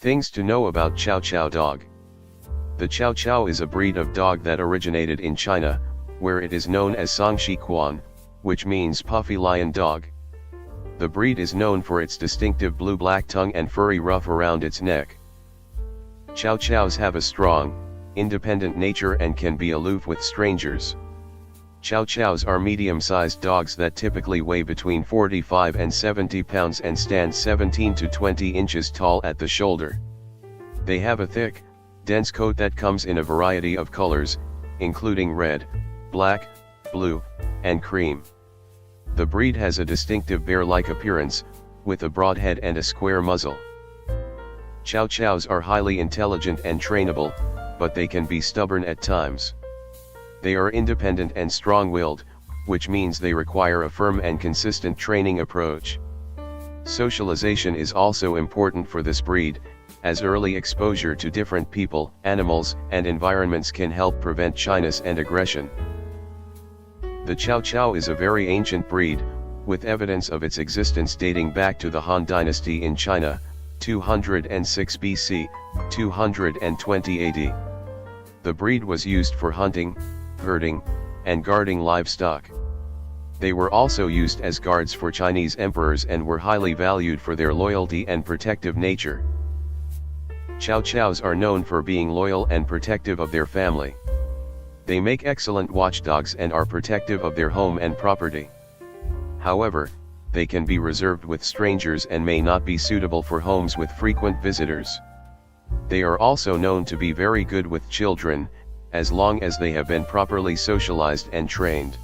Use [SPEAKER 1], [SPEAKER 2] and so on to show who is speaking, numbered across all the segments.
[SPEAKER 1] Things to know about Chow Chow dog. The Chow Chow is a breed of dog that originated in China, where it is known as Songshi Quan, which means puffy lion dog. The breed is known for its distinctive blue-black tongue and furry ruff around its neck. Chow Chows have a strong, independent nature and can be aloof with strangers. Chow Chows are medium-sized dogs that typically weigh between 45 and 70 pounds and stand 17 to 20 inches tall at the shoulder. They have a thick, dense coat that comes in a variety of colors, including red, black, blue, and cream. The breed has a distinctive bear-like appearance, with a broad head and a square muzzle. Chow Chows are highly intelligent and trainable, but they can be stubborn at times. They are independent and strong-willed, which means they require a firm and consistent training approach. Socialization is also important for this breed, as early exposure to different people, animals, and environments can help prevent shyness and aggression. The Chow Chow is a very ancient breed, with evidence of its existence dating back to the Han Dynasty in China, 206 BC, 220 AD. The breed was used for hunting, herding, and guarding livestock. They were also used as guards for Chinese emperors and were highly valued for their loyalty and protective nature. Chow Chows are known for being loyal and protective of their family. They make excellent watchdogs and are protective of their home and property. However, they can be reserved with strangers and may not be suitable for homes with frequent visitors. They are also known to be very good with children, as long as they have been properly socialized and trained.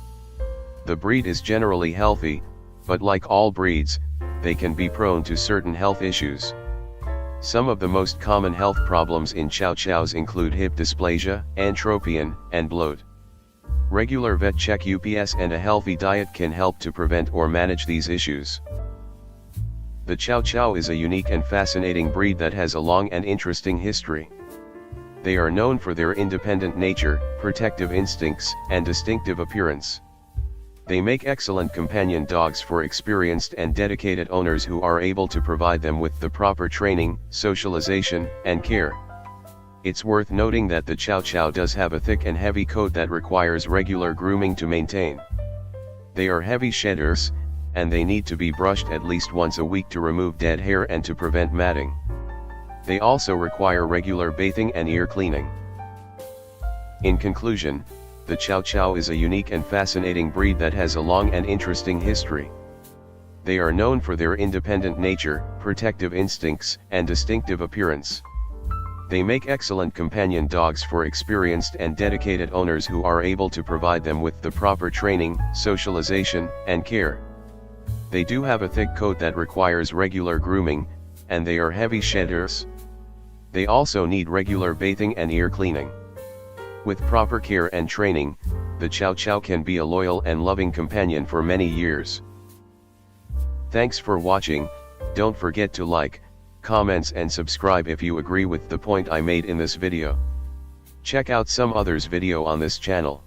[SPEAKER 1] The breed is generally healthy, but like all breeds, they can be prone to certain health issues. Some of the most common health problems in Chow Chows include hip dysplasia, antropion, and bloat. Regular vet check-ups and a healthy diet can help to prevent or manage these issues. The Chow Chow is a unique and fascinating breed that has a long and interesting history. They are known for their independent nature, protective instincts, and distinctive appearance. They make excellent companion dogs for experienced and dedicated owners who are able to provide them with the proper training, socialization, and care. It's worth noting that the Chow Chow does have a thick and heavy coat that requires regular grooming to maintain. They are heavy shedders, and they need to be brushed at least once a week to remove dead hair and to prevent matting. They also require regular bathing and ear cleaning. In conclusion, the Chow Chow is a unique and fascinating breed that has a long and interesting history. They are known for their independent nature, protective instincts, and distinctive appearance. They make excellent companion dogs for experienced and dedicated owners who are able to provide them with the proper training, socialization, and care. They do have a thick coat that requires regular grooming, and they are heavy shedders. They also need regular bathing and ear cleaning. With proper care and training, the Chow Chow can be a loyal and loving companion for many years. Thanks for watching. Don't forget to like, comments and subscribe if you agree with the point I made in this video. Check out some others video on this channel.